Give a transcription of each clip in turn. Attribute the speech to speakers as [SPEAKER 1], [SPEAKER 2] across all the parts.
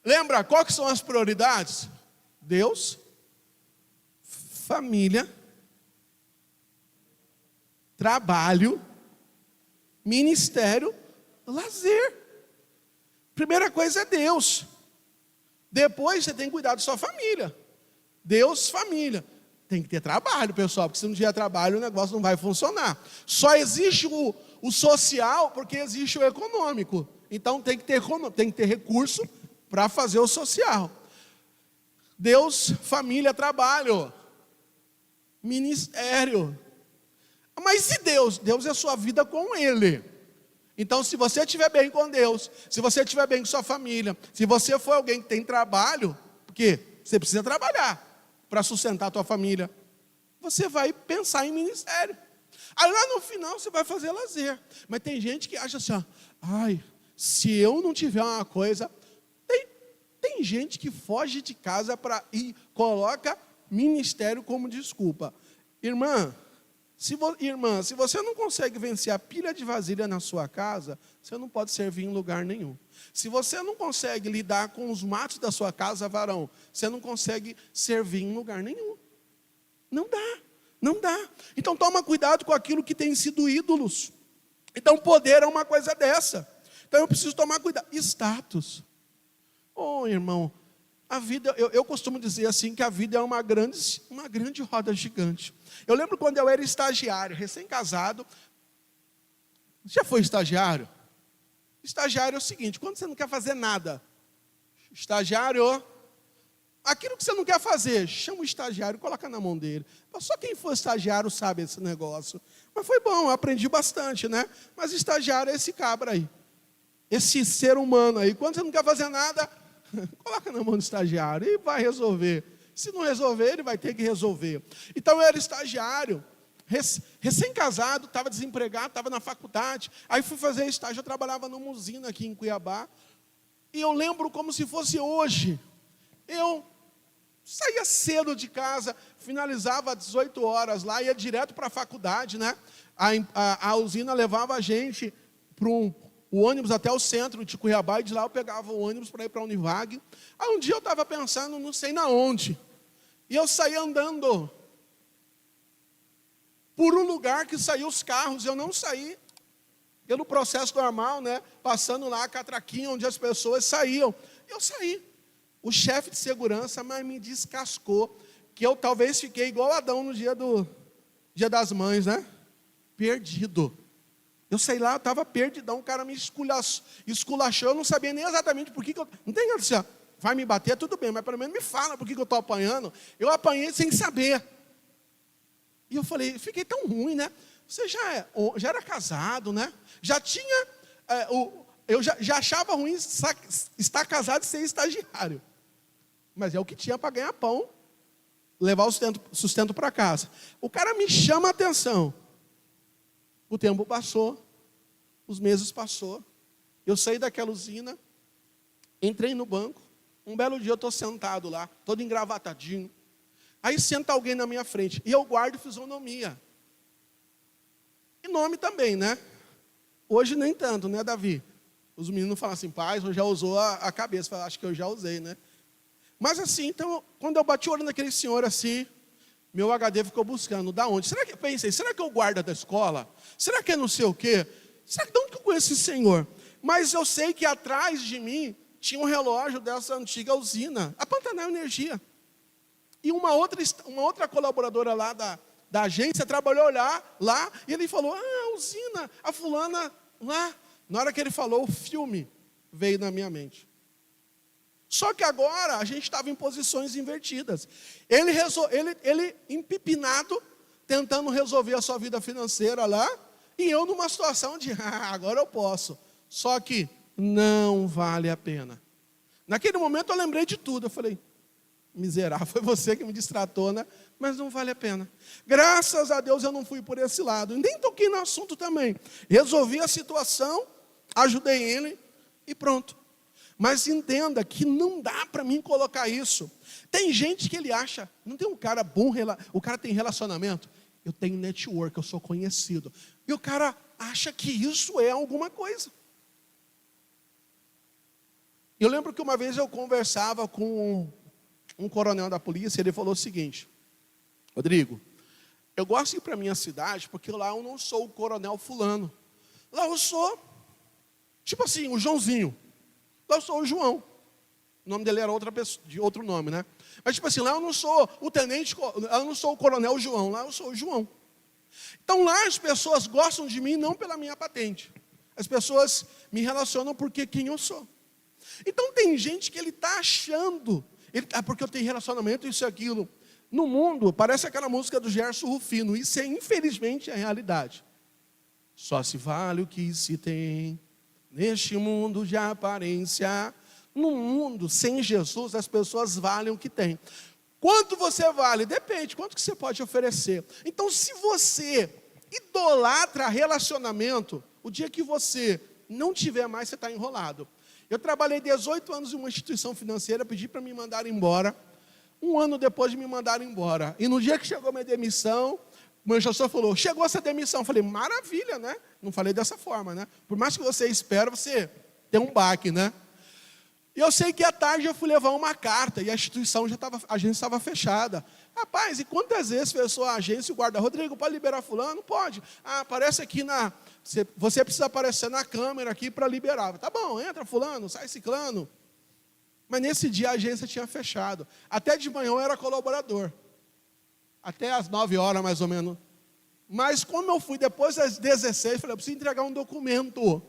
[SPEAKER 1] Lembra, quais que são as prioridades? Deus, família, trabalho, ministério, lazer. Primeira coisa é Deus. Depois você tem que cuidar da sua família. Deus, família. Tem que ter trabalho, pessoal, porque se não tiver trabalho o negócio não vai funcionar. Só existe o social porque existe o econômico. Então tem que ter recurso para fazer o social. Deus, família, trabalho, ministério. Mas e Deus? Deus é a sua vida com Ele. Então, se você estiver bem com Deus, se você estiver bem com sua família, se você for alguém que tem trabalho, porque você precisa trabalhar para sustentar a tua família, você vai pensar em ministério. Aí lá no final você vai fazer lazer. Mas tem gente que acha assim, ó, ai, se eu não tiver uma coisa... Tem gente que foge de casa e coloca ministério como desculpa. Irmã, se você não consegue vencer a pilha de vasilha na sua casa, você não pode servir em lugar nenhum. Se você não consegue lidar com os matos da sua casa, varão, você não consegue servir em lugar nenhum. Não dá, não dá. Então toma cuidado com aquilo que tem sido ídolos. Então poder é uma coisa dessa. Então eu preciso tomar cuidado. Status. Oh, irmão, a vida, eu costumo dizer assim, que a vida é uma grande roda gigante. Eu lembro quando eu era estagiário, recém-casado. Já foi estagiário? Estagiário é o seguinte, quando você não quer fazer nada, estagiário, aquilo que você não quer fazer, chama o estagiário e coloca na mão dele. Só quem for estagiário sabe esse negócio. Mas foi bom, eu aprendi bastante, né? Mas estagiário é esse cabra aí. Esse ser humano aí. Quando você não quer fazer nada, coloca na mão do estagiário e vai resolver. Se não resolver, ele vai ter que resolver. Então eu era estagiário, recém-casado, estava desempregado, estava na faculdade. Aí fui fazer estágio, eu trabalhava numa usina aqui em Cuiabá. E eu lembro como se fosse hoje. Eu saía cedo de casa, finalizava às 18 horas lá, ia direto para a faculdade, né? A usina levava a gente para o ônibus até o centro de Cuiabá, e de lá eu pegava o ônibus para ir para a Univag. Aí um dia eu estava pensando, não sei na onde, e eu saí andando por um lugar que saíam os carros. Eu não saí pelo processo normal, né? Passando lá a catraquinha onde as pessoas saíam. Eu saí. O chefe de segurança mas me descascou, que eu talvez fiquei igual Adão no dia das mães, né? Perdido. Eu sei lá, eu estava perdidão, o cara me esculachou, eu não sabia nem exatamente por que eu... Não tem nada assim, ó, vai me bater, tudo bem, mas pelo menos me fala por que eu estou apanhando. Eu apanhei sem saber. E eu falei, fiquei tão ruim, né? Você já era casado, né? Já tinha... eu já achava ruim estar casado e ser estagiário. Mas é o que tinha para ganhar pão, levar o sustento para casa. O cara me chama a atenção. O tempo passou, os meses passou. Eu saí daquela usina, entrei no banco. Um belo dia eu estou sentado lá, todo engravatadinho. Aí senta alguém na minha frente, e eu guardo fisionomia. E nome também, né? Hoje nem tanto, né, Davi? Os meninos falam assim, pai, você já usou a cabeça. Eu falo, acho que eu já usei, né? Mas assim, então, quando eu bati o olho naquele senhor assim, meu HD ficou buscando, da onde? Será que é o guarda da escola? Será que é não sei o quê? Será que de onde que eu conheço esse senhor? Mas eu sei que atrás de mim tinha um relógio dessa antiga usina, a Pantanal Energia. E uma outra colaboradora lá da agência trabalhou lá, e ele falou, a usina, a fulana lá. Na hora que ele falou, o filme veio na minha mente. Só que agora a gente estava em posições invertidas. Ele empipinado, tentando resolver a sua vida financeira lá, e eu numa situação de, agora eu posso. Só que não vale a pena. Naquele momento eu lembrei de tudo. Eu falei, miserável, foi você que me distratou, né? Mas não vale a pena. Graças a Deus eu não fui por esse lado. Nem toquei no assunto também. Resolvi a situação, ajudei ele e pronto. Mas entenda que não dá para mim colocar isso. Tem gente que ele acha, não tem um cara bom, o cara tem relacionamento. Eu tenho network, eu sou conhecido. E o cara acha que isso é alguma coisa. Eu lembro que uma vez eu conversava com um coronel da polícia, ele falou o seguinte: Rodrigo, eu gosto de ir para a minha cidade, porque lá eu não sou o coronel fulano. Lá eu sou, tipo assim, o Joãozinho. Lá eu sou o João. O nome dele era outra pessoa, de outro nome, né? Mas tipo assim, lá eu não sou o tenente, eu não sou o coronel João, lá eu sou o João. Então lá as pessoas gostam de mim não pela minha patente. As pessoas me relacionam porque quem eu sou. Então tem gente que ele está achando, porque eu tenho relacionamento, isso e aquilo. No mundo, parece aquela música do Gerson Rufino, isso é infelizmente a realidade. Só se vale o que se tem, neste mundo de aparência. No mundo, sem Jesus, as pessoas valem o que tem. Quanto você vale? Depende, quanto que você pode oferecer. Então, se você idolatra relacionamento, o dia que você não tiver mais, você está enrolado. Eu trabalhei 18 anos em uma instituição financeira, pedi para me mandar embora. Um ano depois de me mandar embora. E no dia que chegou a minha demissão, o meu gestor falou, chegou essa demissão. Eu falei, maravilha, né? Não falei dessa forma, né? Por mais que você espere, você tem um baque, né? E eu sei que à tarde eu fui levar uma carta e a instituição a agência estava fechada. Rapaz, e quantas vezes fechou a agência e o guarda, Rodrigo, pode liberar fulano? Pode. Ah, aparece aqui você precisa aparecer na câmera aqui para liberar. Tá bom, entra fulano, sai ciclano. Mas nesse dia a agência tinha fechado. Até de manhã eu era colaborador. Até às 9 horas mais ou menos. Mas como eu fui depois das 16, falei, eu preciso entregar um documento.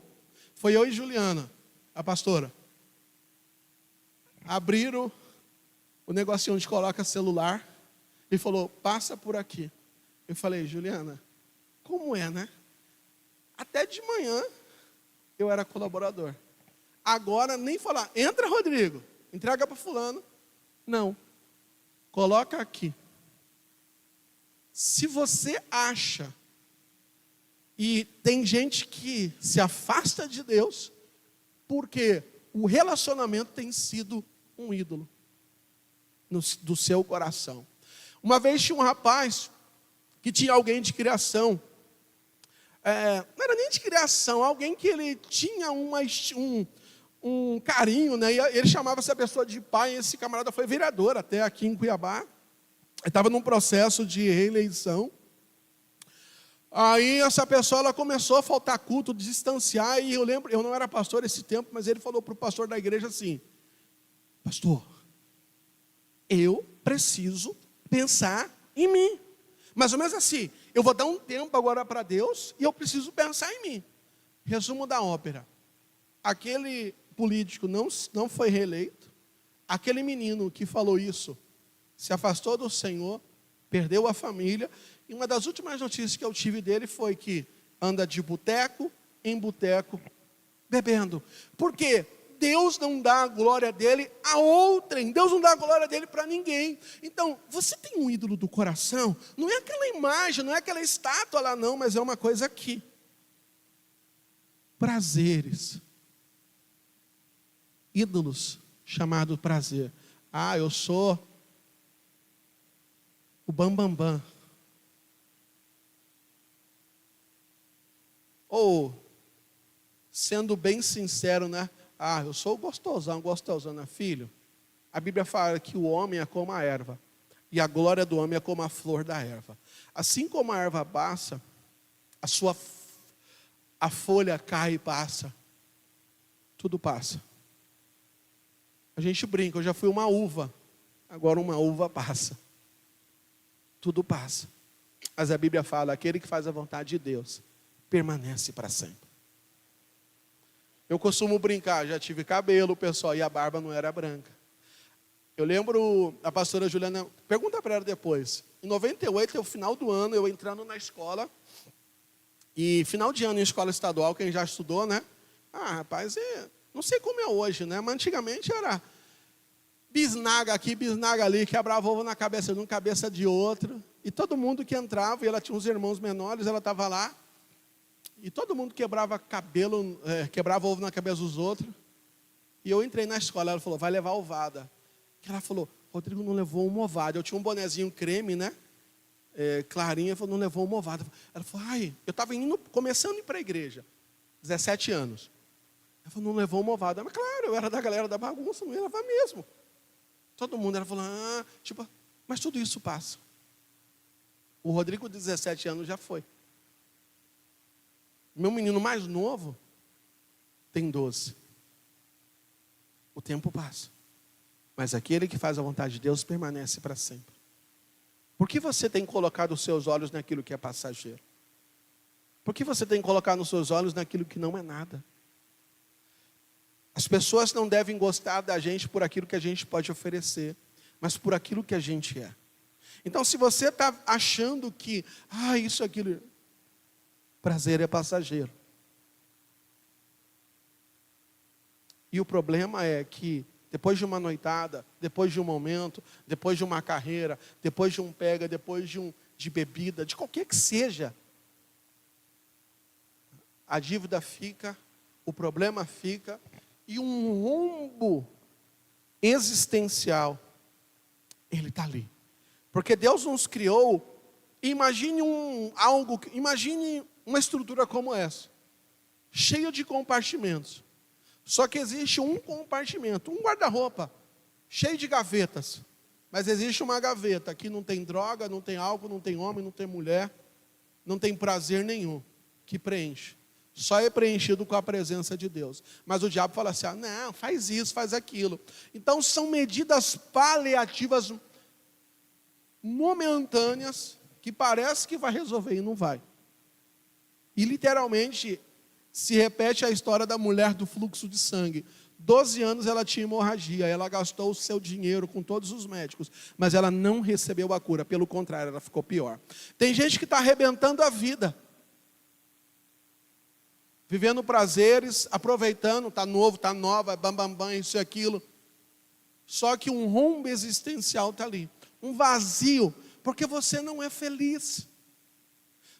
[SPEAKER 1] Foi eu e Juliana, a pastora. Abriram o negocinho onde coloca celular e falou, passa por aqui. Eu falei, Juliana, como é, né? Até de manhã eu era colaborador. Agora nem falar, entra Rodrigo, entrega para fulano. Não, coloca aqui. Se você acha, e tem gente que se afasta de Deus, porque o relacionamento tem sido um ídolo do seu coração. Uma vez tinha um rapaz que tinha alguém de criação, não era nem de criação, alguém que ele tinha um carinho, né? E ele chamava essa pessoa de pai. Esse camarada foi vereador até aqui em Cuiabá. Ele estava num processo de reeleição. Aí essa pessoa ela começou a faltar culto, distanciar. E eu lembro, eu não era pastor esse tempo, mas ele falou para o pastor da igreja assim: pastor, eu preciso pensar em mim. Mais ou menos assim, eu vou dar um tempo agora para Deus e eu preciso pensar em mim. Resumo da ópera. Aquele político não foi reeleito. Aquele menino que falou isso se afastou do Senhor, perdeu a família. E uma das últimas notícias que eu tive dele foi que anda de boteco em boteco bebendo. Por quê? Deus não dá a glória dele a outrem. Deus não dá a glória dele para ninguém. Então, você tem um ídolo do coração? Não é aquela imagem, não é aquela estátua lá não, mas é uma coisa aqui. Prazeres. Ídolos chamado prazer. Ah, eu sou o bambambam. Ou, sendo bem sincero, né? Ah, eu sou gostosão, gostosona, filho. A Bíblia fala que o homem é como a erva, e a glória do homem é como a flor da erva. Assim como a erva passa, a folha cai e passa. Tudo passa. A gente brinca, eu já fui uma uva, agora uma uva passa. Tudo passa. Mas a Bíblia fala, aquele que faz a vontade de Deus, permanece para sempre. Eu costumo brincar, já tive cabelo, pessoal, e a barba não era branca. Eu lembro a pastora Juliana, pergunta para ela depois. Em 98, no final do ano, eu entrando na escola, e final de ano em escola estadual, quem já estudou, né? Ah, rapaz, não sei como é hoje, né? Mas antigamente era bisnaga aqui, bisnaga ali, quebrava ovo na cabeça de um, cabeça de outro. E todo mundo que entrava, e ela tinha uns irmãos menores, ela estava lá, e todo mundo quebrava cabelo, quebrava ovo na cabeça dos outros. E eu entrei na escola, ela falou, vai levar ovada. Ela falou, Rodrigo não levou uma ovada. Eu tinha um bonezinho creme, né? Clarinha, ela falou, não levou uma ovada. Ela falou, ai, eu estava começando a ir para a igreja, 17 anos. Ela falou, não levou uma ovada. Mas claro, eu era da galera da bagunça, não ia levar mesmo. Todo mundo, ela falou, mas tudo isso passa. O Rodrigo, de 17 anos, já foi. Meu menino mais novo tem 12. O tempo passa. Mas aquele que faz a vontade de Deus permanece para sempre. Por que você tem colocado os seus olhos naquilo que é passageiro? Por que você tem colocado os seus olhos naquilo que não é nada? As pessoas não devem gostar da gente por aquilo que a gente pode oferecer, mas por aquilo que a gente é. Então, se você está achando que, isso, aquilo, prazer é passageiro. E o problema é que, depois de uma noitada, depois de um momento, depois de uma carreira, depois de um pega, depois de bebida, de qualquer que seja, a dívida fica, o problema fica, e um rombo existencial, ele está ali. Porque Deus nos criou, imagine uma estrutura como essa, cheia de compartimentos. Só que existe um compartimento, um guarda-roupa, cheio de gavetas. Mas existe uma gaveta que não tem droga, não tem álcool, não tem homem, não tem mulher, não tem prazer nenhum, que preenche. Só é preenchido com a presença de Deus. Mas o diabo fala assim, não, faz isso, faz aquilo. Então são medidas paliativas momentâneas, que parece que vai resolver e não vai. E literalmente se repete a história da mulher do fluxo de sangue. 12 anos ela tinha hemorragia, ela gastou o seu dinheiro com todos os médicos, mas ela não recebeu a cura, pelo contrário, ela ficou pior. Tem gente que está arrebentando a vida, vivendo prazeres, aproveitando, está novo, está nova, bam, isso e aquilo. Só que um rombo existencial está ali, um vazio, porque você não é feliz.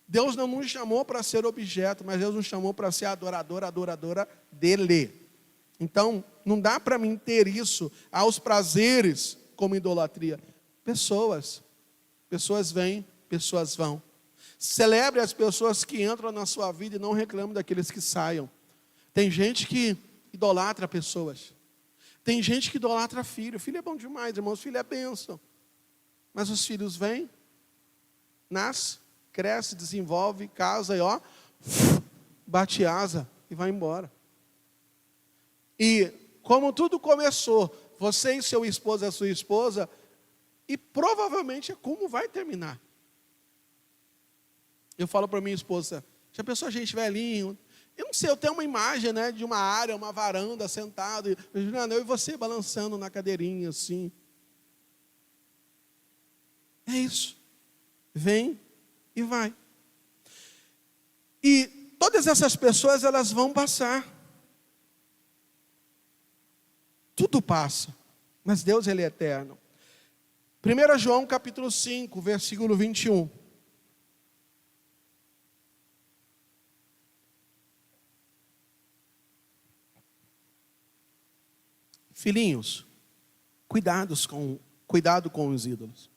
[SPEAKER 1] Deus não nos chamou para ser objeto, mas Deus nos chamou para ser adoradora dele. Então, não dá para mim ter isso aos prazeres como idolatria. Pessoas vêm, pessoas vão. Celebre as pessoas que entram na sua vida e não reclame daqueles que saiam. Tem gente que idolatra pessoas. Tem gente que idolatra filho. Filho é bom demais, irmãos, filho é bênção. Mas os filhos vêm, nascem, cresce, desenvolve, casa e bate asa e vai embora. E como tudo começou, você e seu esposo, a sua esposa, e provavelmente é como vai terminar. Eu falo para minha esposa, já pensou a gente velhinho? Eu não sei, eu tenho uma imagem, de uma área, uma varanda, sentado, eu e você balançando na cadeirinha assim. É isso. Vem e vai. E todas essas pessoas, elas vão passar. Tudo passa, mas Deus, Ele é eterno. 1 João capítulo 5, versículo 21. Filhinhos, cuidado com os ídolos.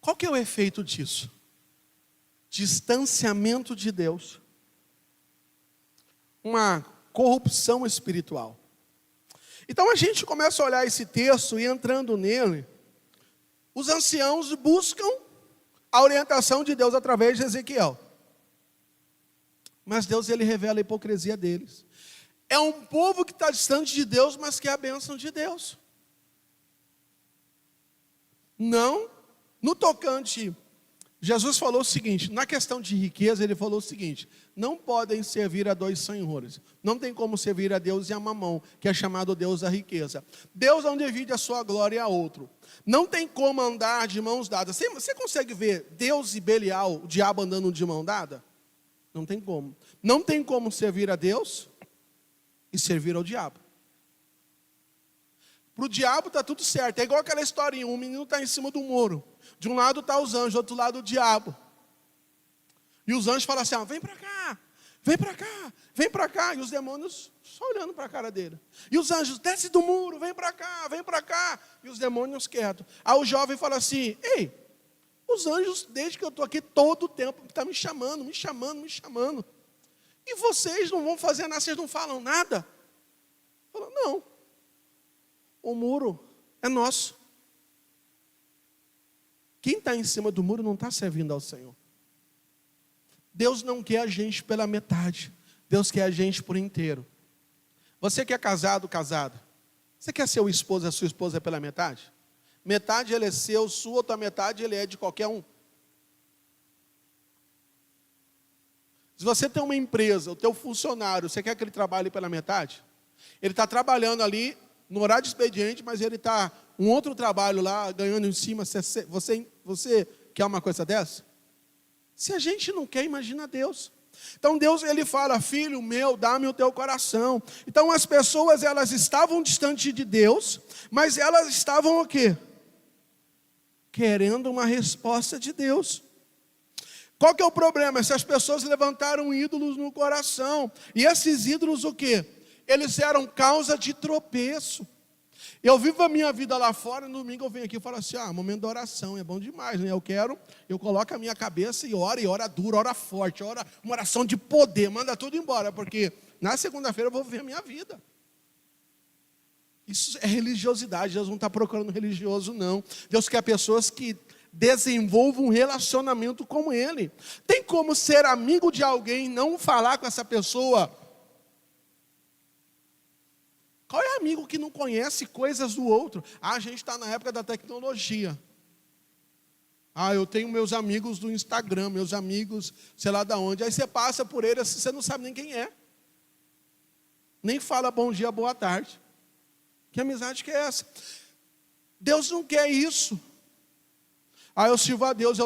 [SPEAKER 1] Qual que é o efeito disso? Distanciamento de Deus. Uma corrupção espiritual. Então a gente começa a olhar esse texto e entrando nele, os anciãos buscam a orientação de Deus através de Ezequiel. Mas Deus, Ele revela a hipocrisia deles. É um povo que está distante de Deus, mas quer a bênção de Deus. Não, no tocante, Jesus falou o seguinte, na questão de riqueza, Ele falou o seguinte, não podem servir a dois senhores. Não tem como servir a Deus e a Mamão, que é chamado Deus da riqueza. Deus não divide a sua glória a outro. Não tem como andar de mãos dadas. Você consegue ver Deus e Belial, o diabo andando de mão dada? Não tem como. Não tem como servir a Deus e servir ao diabo. Para o diabo está tudo certo. É igual aquela historinha, um menino está em cima do muro. De um lado está os anjos, do outro lado o diabo. E os anjos falam assim, vem para cá, vem para cá, vem para cá. E os demônios só olhando para a cara dele. E os anjos, desce do muro, vem para cá, vem para cá. E os demônios quietos. Aí o jovem fala assim, ei, os anjos, desde que eu estou aqui todo o tempo, estão me chamando. E vocês não vão fazer nada, vocês não falam nada? Falou, não. O muro é nosso. Quem está em cima do muro não está servindo ao Senhor. Deus não quer a gente pela metade. Deus quer a gente por inteiro. Você que é casado, casada, você quer ser o esposo, a sua esposa pela metade? Metade ele é seu, sua, outra metade ele é de qualquer um. Se você tem uma empresa, o teu funcionário, você quer que ele trabalhe pela metade? Ele está trabalhando ali no horário de expediente, mas ele está um outro trabalho lá, ganhando em cima. Você quer uma coisa dessa? Se a gente não quer, imagina Deus. Então Deus, ele fala, filho meu, dá-me o teu coração. Então as pessoas, elas estavam distantes de Deus, mas elas estavam o quê? Querendo uma resposta de Deus. Qual que é o problema? Essas pessoas levantaram ídolos no coração. E esses ídolos o quê? Eles eram causa de tropeço. Eu vivo a minha vida lá fora, no domingo eu venho aqui e falo assim, momento da oração, é bom demais, né? Eu coloco a minha cabeça e ora duro, ora forte, ora uma oração de poder, manda tudo embora, porque na segunda-feira eu vou viver a minha vida. Isso é religiosidade, Deus não está procurando religioso, não. Deus quer pessoas que desenvolvam um relacionamento com Ele. Tem como ser amigo de alguém e não falar com essa pessoa? Qual é amigo que não conhece coisas do outro? A gente está na época da tecnologia. Eu tenho meus amigos do Instagram, meus amigos, sei lá de onde. Aí você passa por eles, você não sabe nem quem é. Nem fala bom dia, boa tarde. Que amizade que é essa? Deus não quer isso. Eu sirvo a Deus,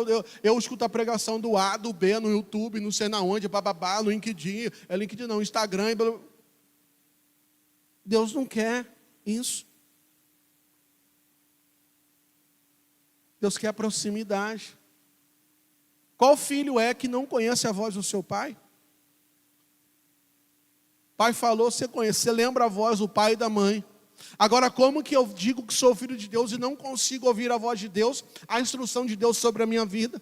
[SPEAKER 1] eu escuto a pregação do A, do B, no YouTube, não sei na onde, bababá, no LinkedIn, LinkedIn não, Instagram, Deus não quer isso. Deus quer proximidade. Qual filho é que não conhece a voz do seu pai? Pai falou, você conhece, você lembra a voz do pai e da mãe. Agora, como que eu digo que sou filho de Deus e não consigo ouvir a voz de Deus, a instrução de Deus sobre a minha vida?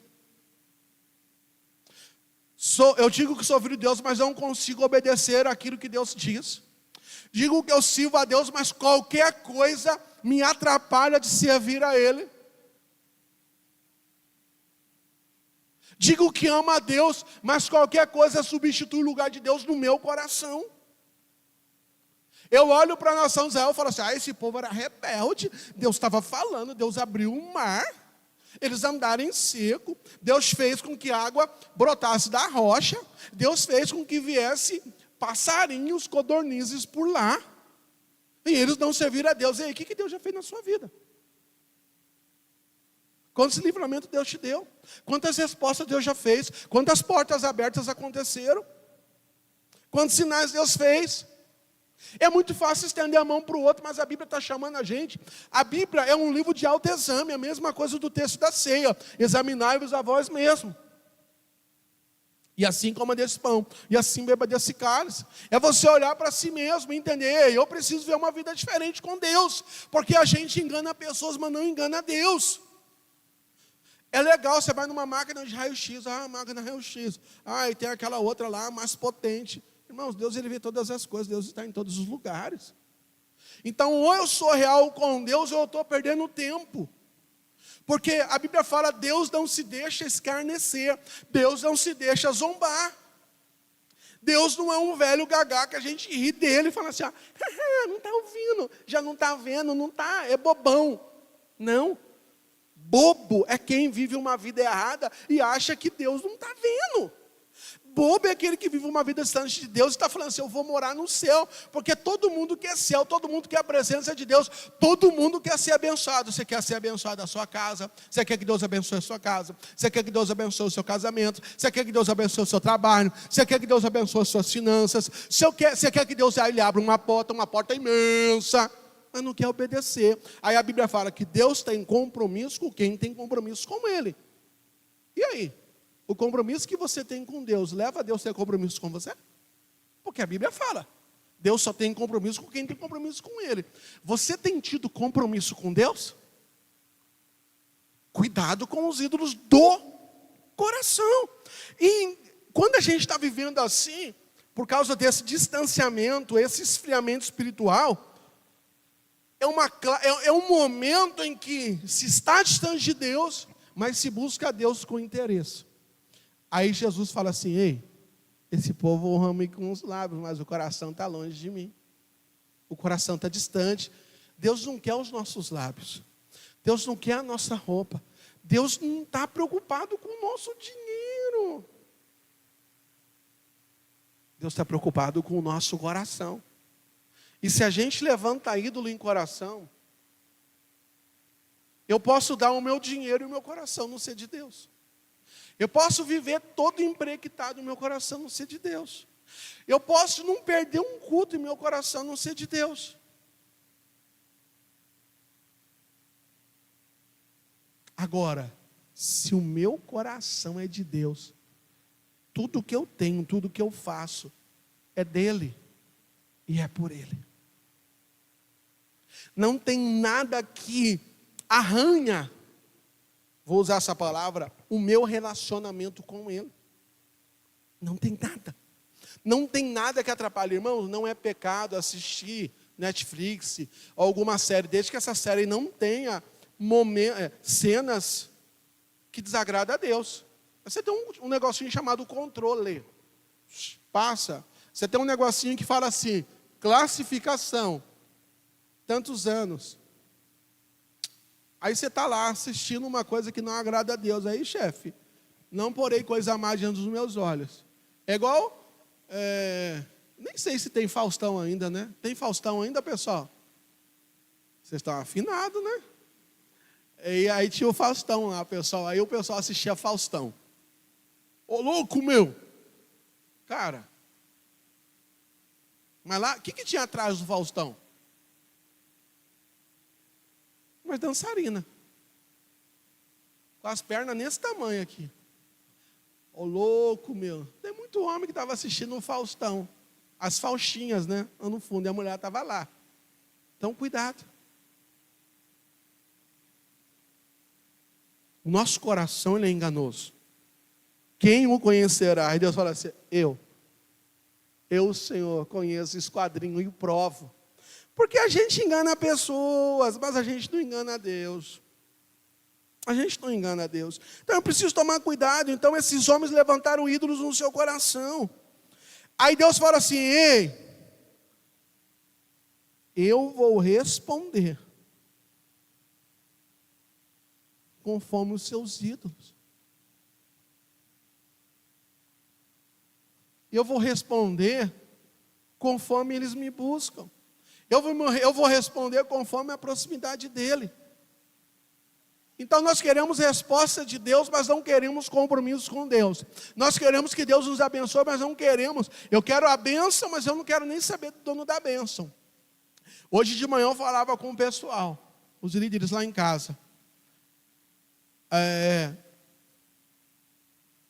[SPEAKER 1] Eu digo que sou filho de Deus, mas não consigo obedecer aquilo que Deus diz. Digo que eu sirvo a Deus, mas qualquer coisa me atrapalha de servir a Ele. Digo que amo a Deus, mas qualquer coisa substitui o lugar de Deus no meu coração. Eu olho para a nação de Israel e falo assim, esse povo era rebelde. Deus estava falando, Deus abriu o mar, eles andaram em seco. Deus fez com que a água brotasse da rocha. Deus fez com que viesse passarinhos, codornizes por lá. E eles não serviram a Deus. E aí, o que Deus já fez na sua vida? Quantos livramentos Deus te deu? Quantas respostas Deus já fez? Quantas portas abertas aconteceram? Quantos sinais Deus fez? É muito fácil estender a mão para o outro, mas a Bíblia está chamando a gente. A Bíblia é um livro de autoexame, a mesma coisa do texto da ceia. Examinai-vos a vós mesmo. E assim coma desse pão, e assim beba desse cálice. É você olhar para si mesmo e entender, eu preciso ver uma vida diferente com Deus. Porque a gente engana pessoas, mas não engana Deus. É legal, você vai numa máquina de raio-x, máquina de raio-x. E tem aquela outra lá, mais potente. Irmãos, Deus ele vê todas as coisas, Deus está em todos os lugares. Então, ou eu sou real com Deus, ou eu estou perdendo tempo. Porque a Bíblia fala, Deus não se deixa escarnecer, Deus não se deixa zombar. Deus não é um velho gagá que a gente ri dele e fala assim, não está ouvindo, já não está vendo, não está, é bobão. Não, bobo é quem vive uma vida errada e acha que Deus não está vendo. Bobo é aquele que vive uma vida distante de Deus e está falando assim, eu vou morar no céu, porque todo mundo quer céu, todo mundo quer a presença de Deus, todo mundo quer ser abençoado. Você quer ser abençoado a sua casa, você quer que Deus abençoe a sua casa, você quer que Deus abençoe o seu casamento, você quer que Deus abençoe o seu trabalho, você quer que Deus abençoe as suas finanças, você quer que Deus lhe abra uma porta imensa, mas não quer obedecer. Aí a Bíblia fala que Deus tem compromisso com quem tem compromisso com Ele. E aí? O compromisso que você tem com Deus, leva a Deus a ter compromisso com você? Porque a Bíblia fala, Deus só tem compromisso com quem tem compromisso com Ele. Você tem tido compromisso com Deus? Cuidado com os ídolos do coração. E quando a gente está vivendo assim, por causa desse distanciamento, esse esfriamento espiritual, é um momento em que se está distante de Deus, mas se busca a Deus com interesse. Aí Jesus fala assim: ei, esse povo honra-me com os lábios, mas o coração está longe de mim. O coração está distante. Deus não quer os nossos lábios. Deus não quer a nossa roupa. Deus não está preocupado com o nosso dinheiro. Deus está preocupado com o nosso coração. E se a gente levanta ídolo em coração, eu posso dar o meu dinheiro e o meu coração não ser de Deus. Eu posso viver todo empreguitado e meu coração não ser de Deus. Eu posso não perder um culto e meu coração não ser de Deus. Agora, se o meu coração é de Deus, tudo que eu tenho, tudo que eu faço, é dele e é por ele. Não tem nada que arranha, vou usar essa palavra, o meu relacionamento com ele. Não tem nada. Não tem nada que atrapalhe. Irmãos, não é pecado assistir Netflix ou alguma série, desde que essa série não tenha cenas que desagradam a Deus. Você tem um negocinho chamado controle. Passa. Você tem um negocinho que fala assim: classificação, tantos anos. Aí você está lá assistindo uma coisa que não agrada a Deus. Aí, chefe, não porei coisa má diante dos meus olhos. É igual, nem sei se tem Faustão ainda, né? Tem Faustão ainda, pessoal? Vocês estão afinados, né? E aí tinha o Faustão lá, pessoal. Aí o pessoal assistia Faustão. Ô, louco, meu! Cara, mas lá, o que tinha atrás do Faustão? Uma dançarina. Com as pernas nesse tamanho aqui. Ô, louco, meu. Tem muito homem que estava assistindo o Faustão. As Faustinhas, né? Lá no fundo, e a mulher estava lá. Então, cuidado. O nosso coração, ele é enganoso. Quem o conhecerá? E Deus fala assim: eu, Senhor, conheço esse quadrinho e o provo. Porque a gente engana pessoas, mas a gente não engana a Deus. A gente não engana a Deus. Então eu preciso tomar cuidado. Então esses homens levantaram ídolos no seu coração. Aí Deus fala assim: ei, eu vou responder conforme os seus ídolos. Eu vou responder conforme eles me buscam. Eu vou responder conforme a proximidade dele. Então nós queremos resposta de Deus, mas não queremos compromisso com Deus. Nós queremos que Deus nos abençoe, mas não queremos. Eu quero a bênção, mas eu não quero nem saber do dono da bênção. Hoje de manhã eu falava com o pessoal, os líderes lá em casa.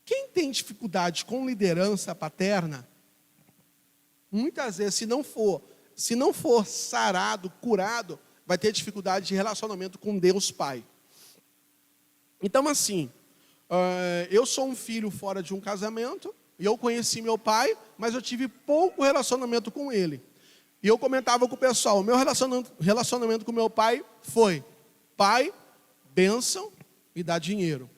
[SPEAKER 1] Quem tem dificuldade com liderança paterna, muitas vezes, se não for sarado, curado, vai ter dificuldade de relacionamento com Deus Pai. Então, assim, eu sou um filho fora de um casamento, e eu conheci meu pai, mas eu tive pouco relacionamento com ele. E eu comentava com o pessoal, o meu relacionamento com meu pai foi: pai, bênção, me dá dinheiro.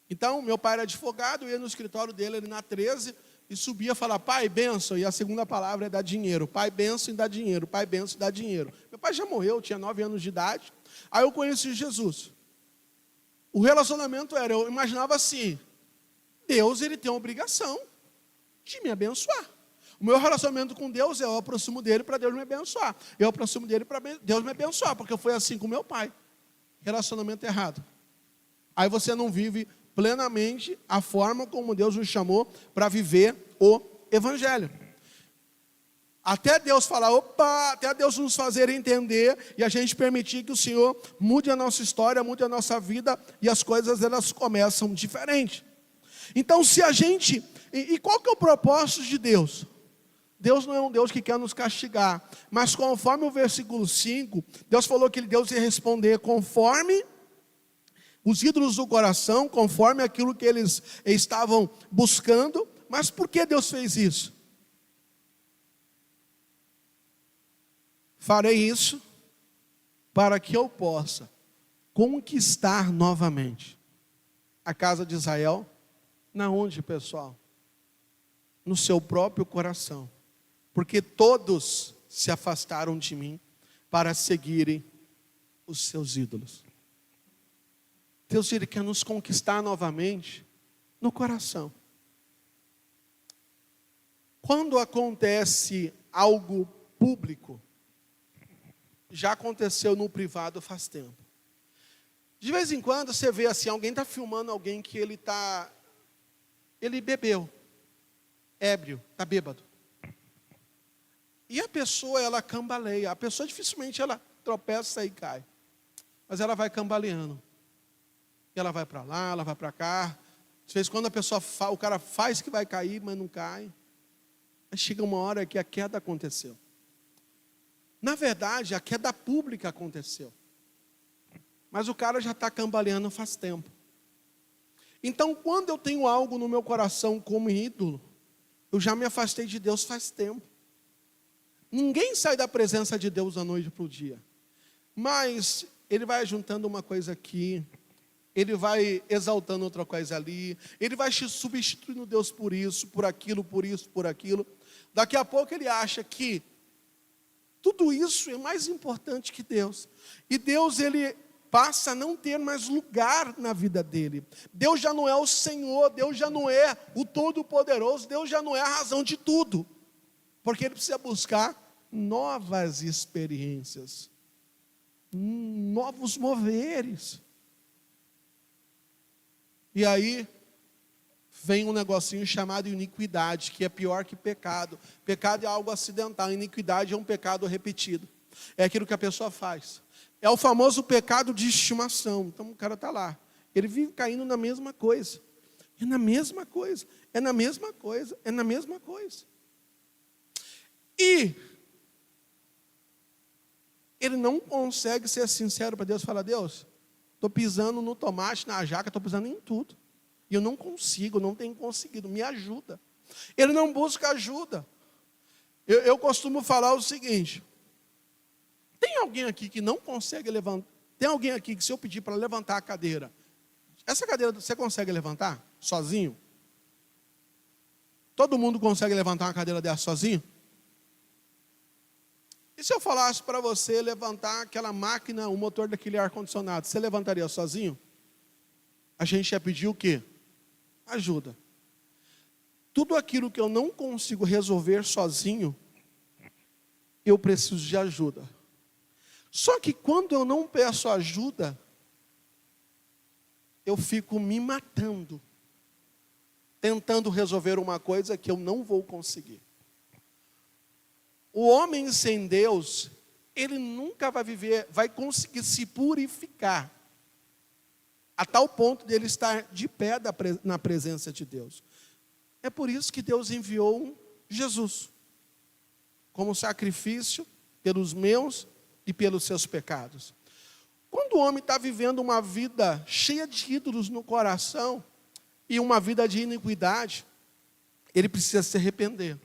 [SPEAKER 1] Então, meu pai era advogado, eu ia no escritório dele ali na 13, e subia a falar: pai, bênção, e a segunda palavra é dar dinheiro. Pai, bênção e dá dinheiro. Pai, bênção e dá dinheiro. Meu pai já morreu, tinha 9 anos de idade. Aí eu conheci Jesus. O relacionamento era, eu imaginava assim: Deus, ele tem a obrigação de me abençoar. O meu relacionamento com Deus é: eu aproximo dele para Deus me abençoar. Eu aproximo dele para Deus me abençoar, porque foi assim com meu pai. Relacionamento errado. Aí você não vive plenamente a forma como Deus nos chamou para viver o Evangelho. Até Deus falar, até Deus nos fazer entender e a gente permitir que o Senhor mude a nossa história, mude a nossa vida, e as coisas elas começam diferente. Então, se a gente... E qual que é o propósito de Deus? Deus não é um Deus que quer nos castigar, mas conforme o versículo 5, Deus falou que Deus ia responder conforme os ídolos do coração, conforme aquilo que eles estavam buscando. Mas por que Deus fez isso? Farei isso para que eu possa conquistar novamente a casa de Israel. Na onde, pessoal? No seu próprio coração. Porque todos se afastaram de mim para seguirem os seus ídolos. Deus, Ele quer nos conquistar novamente no coração. Quando acontece algo público, já aconteceu no privado faz tempo. De vez em quando você vê assim, alguém está filmando alguém que ele bebeu, ébrio, está bêbado. E a pessoa, ela cambaleia. A pessoa dificilmente ela tropeça e cai. Mas ela vai cambaleando. E ela vai para lá, ela vai para cá. Às vezes quando o cara faz que vai cair, mas não cai. Aí chega uma hora que a queda aconteceu. Na verdade, a queda pública aconteceu. Mas o cara já está cambaleando faz tempo. Então, quando eu tenho algo no meu coração como ídolo, eu já me afastei de Deus faz tempo. Ninguém sai da presença de Deus da noite para o dia. Mas ele vai juntando uma coisa aqui, ele vai exaltando outra coisa ali, ele vai substituindo Deus por isso, por aquilo, por isso, por aquilo. Daqui a pouco ele acha que tudo isso é mais importante que Deus. E Deus, ele passa a não ter mais lugar na vida dele. Deus já não é o Senhor, Deus já não é o Todo-Poderoso, Deus já não é a razão de tudo. Porque ele precisa buscar novas experiências, novos moveres. E aí vem um negocinho chamado iniquidade, que é pior que pecado. Pecado é algo acidental, iniquidade é um pecado repetido. É aquilo que a pessoa faz. É o famoso pecado de estimação. Então o cara está lá, ele vive caindo na mesma coisa. É na mesma coisa, é na mesma coisa, é na mesma coisa. E ele não consegue ser sincero para Deus. Fala, Deus, estou pisando no tomate, na jaca, estou pisando em tudo. E eu não consigo, não tenho conseguido, me ajuda. Ele não busca ajuda. Eu costumo falar o seguinte, tem alguém aqui que não consegue levantar? Tem alguém aqui que se eu pedir para levantar a cadeira, essa cadeira você consegue levantar sozinho? Todo mundo consegue levantar uma cadeira dessa sozinho? E se eu falasse para você levantar aquela máquina, o motor daquele ar-condicionado, você levantaria sozinho? A gente ia pedir o quê? Ajuda. Tudo aquilo que eu não consigo resolver sozinho, eu preciso de ajuda. Só que quando eu não peço ajuda, eu fico me matando, tentando resolver uma coisa que eu não vou conseguir. O homem sem Deus, ele nunca vai conseguir se purificar, a tal ponto de ele estar de pé na presença de Deus. É por isso que Deus enviou Jesus, como sacrifício pelos meus e pelos seus pecados. Quando o homem está vivendo uma vida cheia de ídolos no coração, e uma vida de iniquidade, ele precisa se arrepender.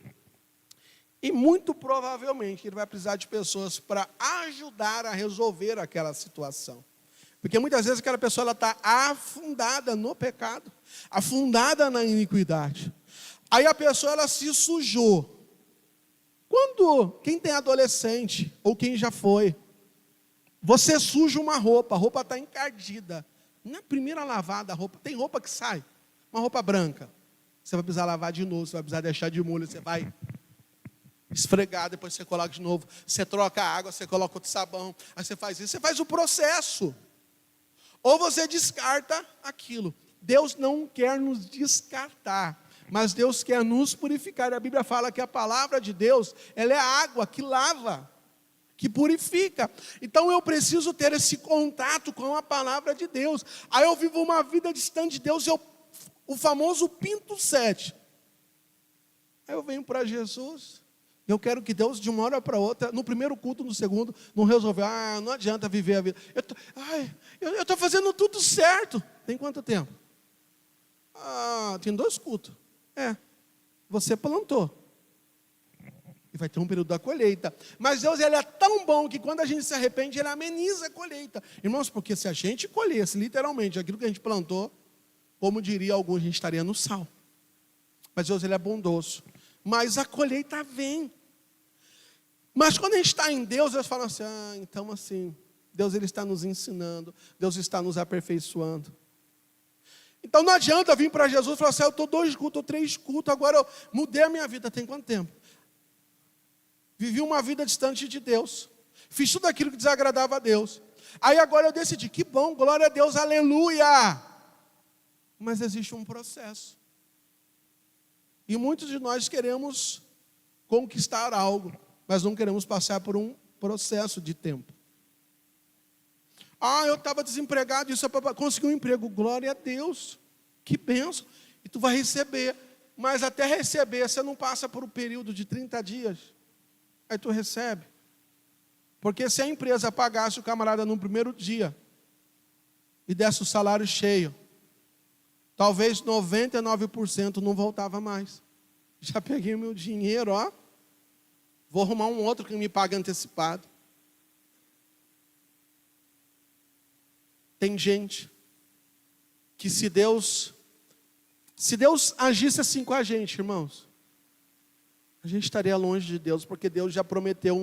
[SPEAKER 1] E muito provavelmente ele vai precisar de pessoas para ajudar a resolver aquela situação. Porque muitas vezes aquela pessoa está afundada no pecado, afundada na iniquidade. Aí a pessoa ela se sujou. Quem tem adolescente, ou quem já foi, você suja uma roupa, a roupa está encardida. Na primeira lavada, a roupa, tem roupa que sai, uma roupa branca. Você vai precisar lavar de novo, você vai precisar deixar de molho, você vai esfregar, depois você coloca de novo, você troca a água, você coloca outro sabão, aí você faz isso, você faz o processo. Ou você descarta aquilo. Deus não quer nos descartar, mas Deus quer nos purificar. A Bíblia fala que a palavra de Deus, ela é a água que lava, que purifica. Então eu preciso ter esse contato com a palavra de Deus. Aí eu vivo uma vida distante de Deus, o famoso pinto 7. Aí eu venho para Jesus. Eu quero que Deus, de uma hora para outra, no primeiro culto, no segundo, não resolveu. Não adianta viver a vida. Eu estou fazendo tudo certo. Tem quanto tempo? Tem 2 cultos. Você plantou. E vai ter um período da colheita. Mas Deus, ele é tão bom que quando a gente se arrepende, ele ameniza a colheita. Irmãos, porque se a gente colhesse literalmente aquilo que a gente plantou, como diria alguns, a gente estaria no sal. Mas Deus, ele é bondoso. Mas a colheita vem. Mas quando a gente está em Deus, Deus fala assim, então assim, Deus, ele está nos ensinando, Deus está nos aperfeiçoando. Então não adianta vir para Jesus e falar assim, eu estou 2 cultos, 3 cultos, agora eu mudei a minha vida. Tem quanto tempo? Vivi uma vida distante de Deus. Fiz tudo aquilo que desagradava a Deus. Aí agora eu decidi, que bom, glória a Deus, aleluia. Mas existe um processo. E muitos de nós queremos conquistar algo, mas não queremos passar por um processo de tempo. Eu estava desempregado, isso é para conseguir um emprego. Glória a Deus, que bênção. E tu vai receber, mas até receber, você não passa por um período de 30 dias. Aí tu recebe. Porque se a empresa pagasse o camarada no primeiro dia e desse o salário cheio, talvez 99% não voltava mais. Já peguei o meu dinheiro, vou arrumar um outro que me paga antecipado. Tem gente que se Deus agisse assim com a gente, irmãos, a gente estaria longe de Deus, porque Deus já prometeu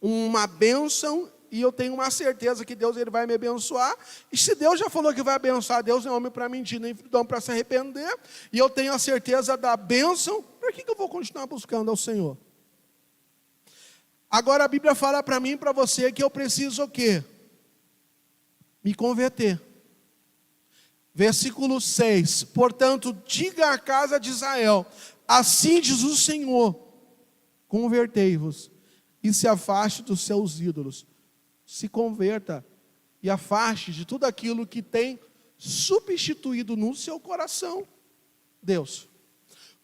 [SPEAKER 1] uma bênção, e eu tenho uma certeza que Deus, ele vai me abençoar. E se Deus já falou que vai abençoar, Deus não é homem para mentir, nem filho de homem para se arrepender, e eu tenho a certeza da bênção, por que eu vou continuar buscando ao Senhor? Agora a Bíblia fala para mim e para você que eu preciso o quê? Me converter. Versículo 6, portanto, diga à casa de Israel, assim diz o Senhor, convertei-vos e se afaste dos seus ídolos. Se converta e afaste de tudo aquilo que tem substituído no seu coração Deus.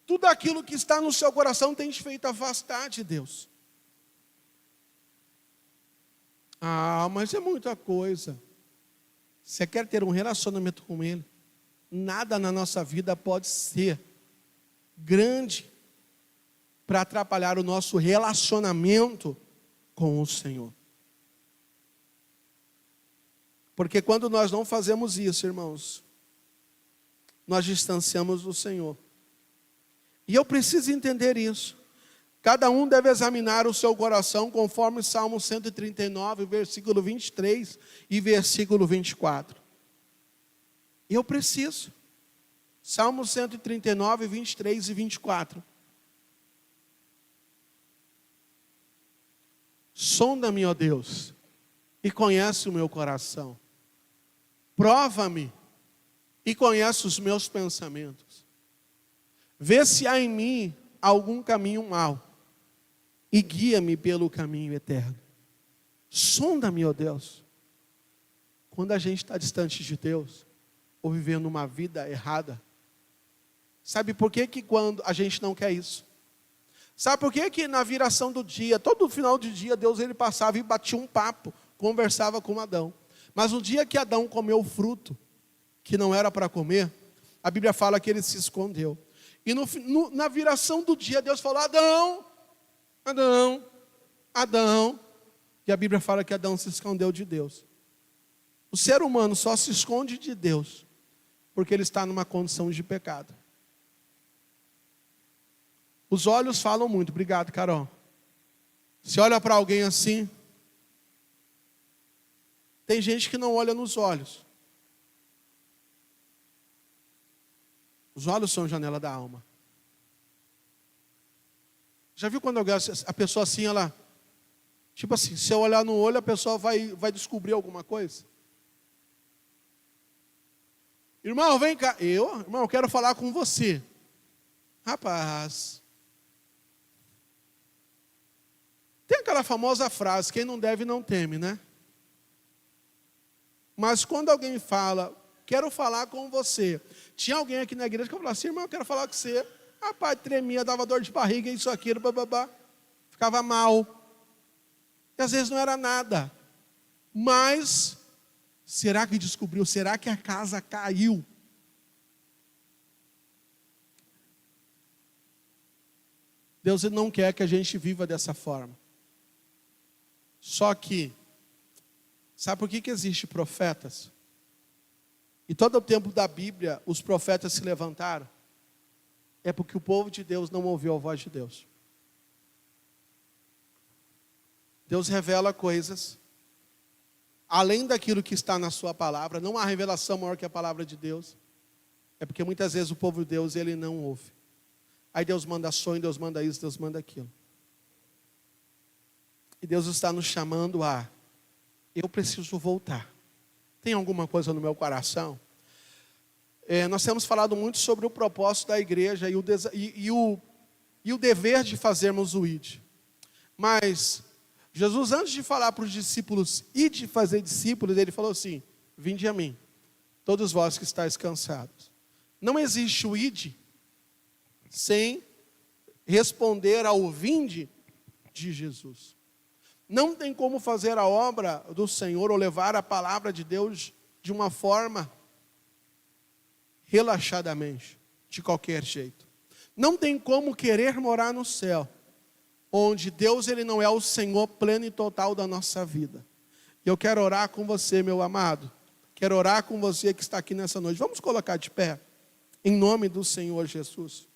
[SPEAKER 1] Tudo aquilo que está no seu coração tem te feito afastar de Deus. Mas é muita coisa. Você quer ter um relacionamento com Ele? Nada na nossa vida pode ser grande para atrapalhar o nosso relacionamento com o Senhor. Porque quando nós não fazemos isso, irmãos, nós distanciamos do Senhor. E eu preciso entender isso. Cada um deve examinar o seu coração, conforme Salmo 139, versículo 23 e versículo 24. E eu preciso. Salmo 139, 23 e 24. Sonda-me, ó Deus, e conhece o meu coração. Prova-me e conhece os meus pensamentos. Vê se há em mim algum caminho mau e guia-me pelo caminho eterno. Sonda-me, ó Deus. Quando a gente está distante de Deus, ou vivendo uma vida errada, sabe por que quando a gente não quer isso? Sabe por que na viração do dia, todo final de dia, Deus ele passava e batia um papo, conversava com Adão. Mas no dia que Adão comeu o fruto, que não era para comer, a Bíblia fala que ele se escondeu. E na viração do dia, Deus falou, Adão, Adão, Adão. E a Bíblia fala que Adão se escondeu de Deus. O ser humano só se esconde de Deus porque ele está numa condição de pecado. Os olhos falam muito. Obrigado, Carol. Se olha para alguém assim, tem gente que não olha nos olhos. Os olhos são a janela da alma. Já viu quando a pessoa assim, ela... Tipo assim, se eu olhar no olho, a pessoa vai descobrir alguma coisa? Irmão, vem cá. Irmão, eu quero falar com você. Rapaz. Tem aquela famosa frase, quem não deve não teme, né? Mas quando alguém fala, quero falar com você. Tinha alguém aqui na igreja que falava assim, irmão, eu quero falar com você. Rapaz, tremia, dava dor de barriga, isso, aquilo, bababá. Ficava mal. E às vezes não era nada. Mas, será que descobriu? Será que a casa caiu? Deus não quer que a gente viva dessa forma. Só que, sabe por que existem profetas? E todo o tempo da Bíblia, os profetas se levantaram. É porque o povo de Deus não ouviu a voz de Deus. Deus revela coisas, além daquilo que está na sua palavra. Não há revelação maior que a palavra de Deus. É porque muitas vezes o povo de Deus, ele não ouve. Aí Deus manda sonho, Deus manda isso, Deus manda aquilo. E Deus está nos chamando a, eu preciso voltar. Tem alguma coisa no meu coração? Nós temos falado muito sobre o propósito da igreja e o dever de fazermos o ID. Mas Jesus, antes de falar para os discípulos e de fazer discípulos, ele falou assim: vinde a mim, todos vós que estáis cansados. Não existe o ID sem responder ao vinde de Jesus. Não tem como fazer a obra do Senhor ou levar a palavra de Deus de uma forma relaxadamente, de qualquer jeito. Não tem como querer morar no céu, onde Deus ele não é o Senhor pleno e total da nossa vida. E eu quero orar com você, meu amado. Quero orar com você que está aqui nessa noite. Vamos colocar de pé, em nome do Senhor Jesus.